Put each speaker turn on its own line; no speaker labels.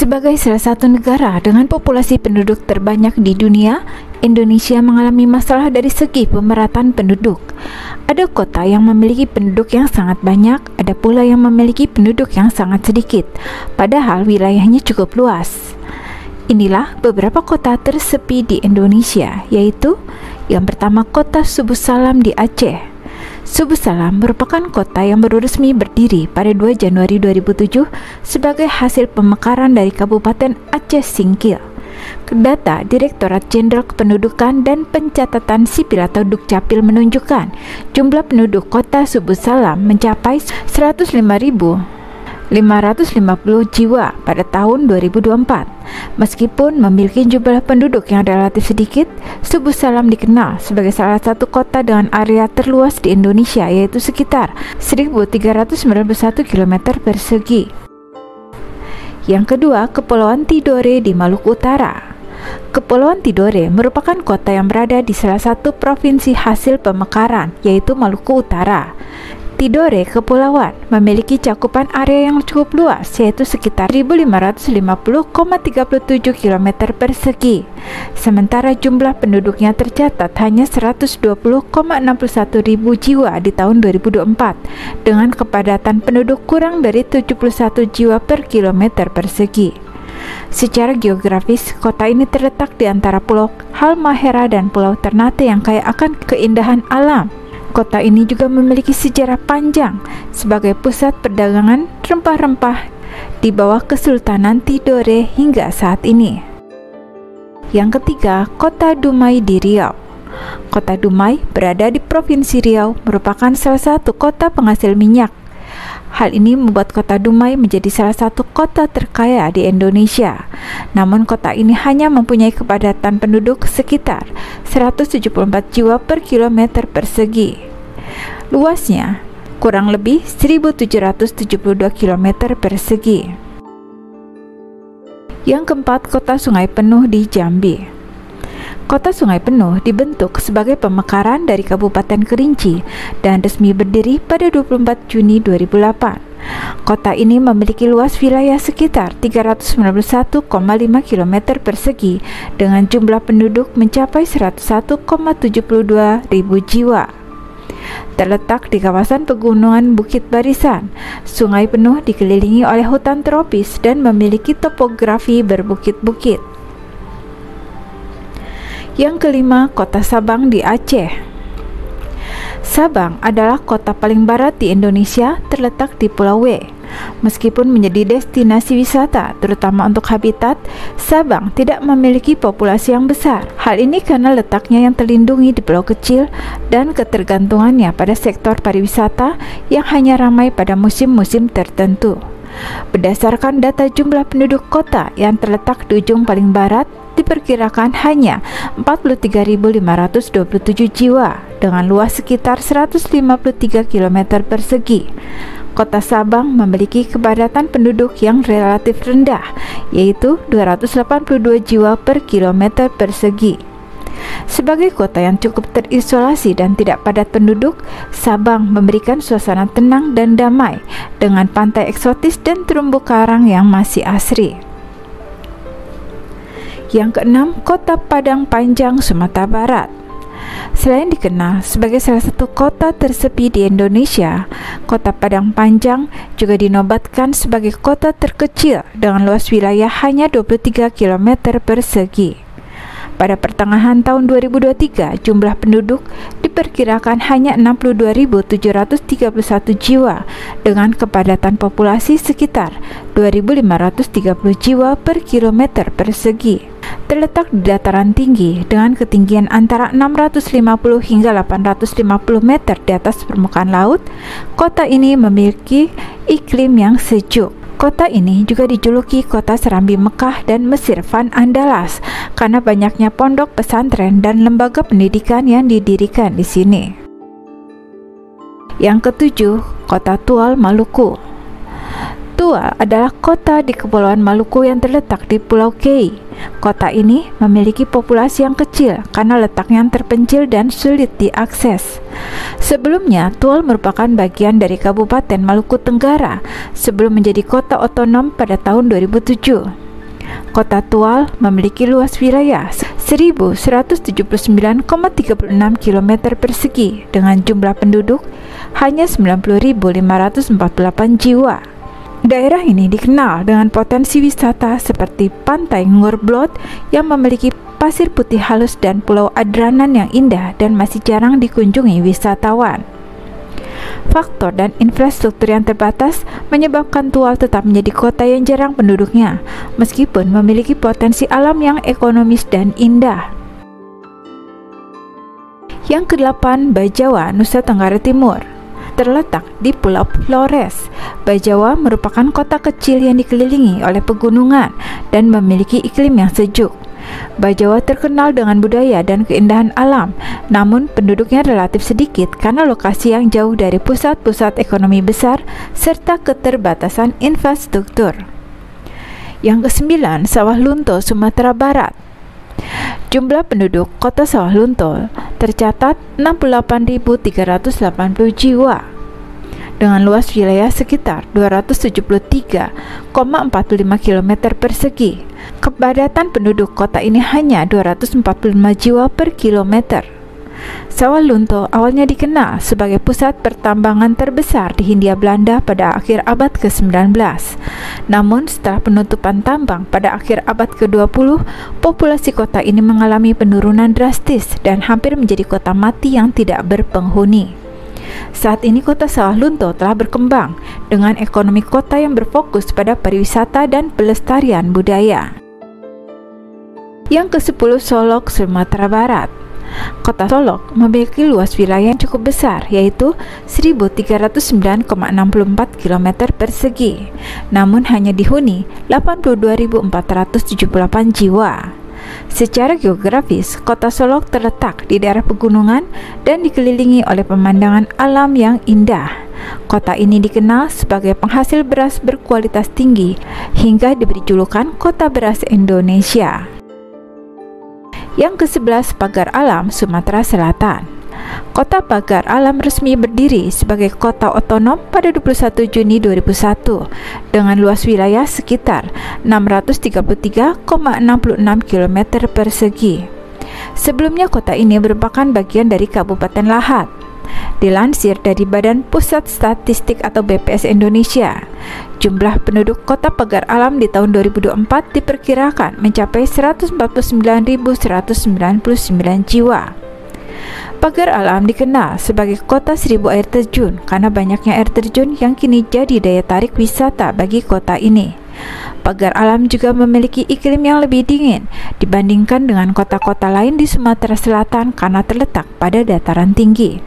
Sebagai salah satu negara dengan populasi penduduk terbanyak di dunia, Indonesia mengalami masalah dari segi pemerataan penduduk. Ada kota yang memiliki penduduk yang sangat banyak, ada pula yang memiliki penduduk yang sangat sedikit, padahal wilayahnya cukup luas. Inilah beberapa kota tersepi di Indonesia, yaitu yang pertama kota Subu Salam di Aceh. Subu Salam merupakan kota yang baru resmi berdiri pada 2 Januari 2007 sebagai hasil pemekaran dari Kabupaten Aceh Singkil. Data Direktorat Jenderal Kependudukan dan Pencatatan Sipil atau Dukcapil menunjukkan jumlah penduduk kota Subu Salam mencapai 105.550 jiwa pada tahun 2024. Meskipun memiliki jumlah penduduk yang relatif sedikit, Subu Salam dikenal sebagai salah satu kota dengan area terluas di Indonesia, yaitu sekitar 1.391 km persegi. Yang kedua, Kepulauan Tidore di Maluku Utara. Kepulauan Tidore merupakan kota yang berada di salah satu provinsi hasil pemekaran, yaitu Maluku Utara. Tidore Kepulauan memiliki cakupan area yang cukup luas, yaitu sekitar 1.550,37 km persegi. Sementara jumlah penduduknya tercatat hanya 120,61 ribu jiwa di tahun 2024, dengan kepadatan penduduk kurang dari 71 jiwa per kilometer persegi. Secara geografis, kota ini terletak di antara Pulau Halmahera dan Pulau Ternate yang kaya akan keindahan alam. Kota ini juga memiliki sejarah panjang sebagai pusat perdagangan rempah-rempah di bawah Kesultanan Tidore hingga saat ini. Yang ketiga, Kota Dumai di Riau. Kota Dumai berada di Provinsi Riau, merupakan salah satu kota penghasil minyak. Hal ini membuat kota Dumai menjadi salah satu kota terkaya di Indonesia. Namun kota ini hanya mempunyai kepadatan penduduk sekitar 174 jiwa per kilometer persegi. Luasnya kurang lebih 1.772 km persegi. Yang keempat, Kota Sungai Penuh di Jambi. Kota Sungai Penuh dibentuk sebagai pemekaran dari Kabupaten Kerinci dan resmi berdiri pada 24 Juni 2008. Kota ini memiliki luas wilayah sekitar 391,5 km persegi dengan jumlah penduduk mencapai 101,72 ribu jiwa. Terletak di kawasan pegunungan Bukit Barisan, Sungai Penuh dikelilingi oleh hutan tropis dan memiliki topografi berbukit-bukit. Yang kelima, Kota Sabang di Aceh. Sabang adalah kota paling barat di Indonesia, terletak di Pulau W. Meskipun menjadi destinasi wisata, terutama untuk habitat, Sabang tidak memiliki populasi yang besar. Hal ini karena letaknya yang terlindungi di pulau kecil dan ketergantungannya pada sektor pariwisata yang hanya ramai pada musim-musim tertentu. Berdasarkan data jumlah penduduk kota yang terletak di ujung paling barat, diperkirakan hanya 43.527 jiwa dengan luas sekitar 153 km persegi. Kota Sabang memiliki kepadatan penduduk yang relatif rendah, yaitu 282 jiwa per kilometer persegi. Sebagai kota yang cukup terisolasi dan tidak padat penduduk, Sabang memberikan suasana tenang dan damai dengan pantai eksotis dan terumbu karang yang masih asri. Yang keenam, Kota Padang Panjang, Sumatera Barat. Selain dikenal sebagai salah satu kota tersepi di Indonesia, Kota Padang Panjang juga dinobatkan sebagai kota terkecil dengan luas wilayah hanya 23 km persegi. Pada pertengahan tahun 2023, jumlah penduduk diperkirakan hanya 62.731 jiwa dengan kepadatan populasi sekitar 2.530 jiwa per kilometer persegi. Terletak di dataran tinggi dengan ketinggian antara 650 hingga 850 meter di atas permukaan laut, kota ini memiliki iklim yang sejuk. Kota ini juga dijuluki kota Serambi Mekah dan Mesir Van Andalas karena banyaknya pondok pesantren dan lembaga pendidikan yang didirikan di sini. Yang ketujuh, Kota Tual, Maluku. Tual adalah kota di Kepulauan Maluku yang terletak di Pulau Kei. Kota ini memiliki populasi yang kecil karena letaknya yang terpencil dan sulit diakses. Sebelumnya, Tual merupakan bagian dari Kabupaten Maluku Tenggara sebelum menjadi kota otonom pada tahun 2007. Kota Tual memiliki luas wilayah 1.179,36 km persegi dengan jumlah penduduk hanya 90.548 jiwa. Daerah ini dikenal dengan potensi wisata seperti Pantai Ngurblot yang memiliki pasir putih halus dan Pulau Adranan yang indah dan masih jarang dikunjungi wisatawan. Faktor dan infrastruktur yang terbatas menyebabkan Tual tetap menjadi kota yang jarang penduduknya, meskipun memiliki potensi alam yang ekonomis dan indah. Yang ke-8, Bajawa, Nusa Tenggara Timur. Terletak di Pulau Flores, Bajawa merupakan kota kecil yang dikelilingi oleh pegunungan dan memiliki iklim yang sejuk. Bajawa terkenal dengan budaya dan keindahan alam, namun penduduknya relatif sedikit karena lokasi yang jauh dari pusat-pusat ekonomi besar serta keterbatasan infrastruktur. Yang ke-9, Sawah Lunto, Sumatera Barat. Jumlah penduduk Kota Sawah Lunto tercatat 68.380 jiwa dengan luas wilayah sekitar 273,45 km persegi. Kepadatan penduduk kota ini hanya 245 jiwa per kilometer. Sawah Lunto awalnya dikenal sebagai pusat pertambangan terbesar di Hindia Belanda pada akhir abad ke-19. Namun setelah penutupan tambang pada akhir abad ke-20, populasi kota ini mengalami penurunan drastis dan hampir menjadi kota mati yang tidak berpenghuni. Saat ini kota Sawah Lunto telah berkembang dengan ekonomi kota yang berfokus pada pariwisata dan pelestarian budaya. Yang ke-10, Solok, Sumatera Barat. Kota Solok memiliki luas wilayah yang cukup besar, yaitu 1.309,64 km persegi, namun hanya dihuni 82.478 jiwa. Secara geografis, kota Solok terletak di daerah pegunungan dan dikelilingi oleh pemandangan alam yang indah. Kota ini dikenal sebagai penghasil beras berkualitas tinggi hingga diberi julukan Kota Beras Indonesia. Yang ke-11, Pagar Alam, Sumatera Selatan. Kota Pagar Alam resmi berdiri sebagai kota otonom pada 21 Juni 2001 dengan luas wilayah sekitar 633,66 km persegi. Sebelumnya kota ini merupakan bagian dari Kabupaten Lahat. Dilansir dari Badan Pusat Statistik atau BPS Indonesia, jumlah penduduk Kota Pagar Alam di tahun 2024 diperkirakan mencapai 149.199 jiwa. Pagar Alam dikenal sebagai kota 1000 air terjun karena banyaknya air terjun yang kini jadi daya tarik wisata bagi kota ini. Pagar Alam juga memiliki iklim yang lebih dingin dibandingkan dengan kota-kota lain di Sumatera Selatan karena terletak pada dataran tinggi.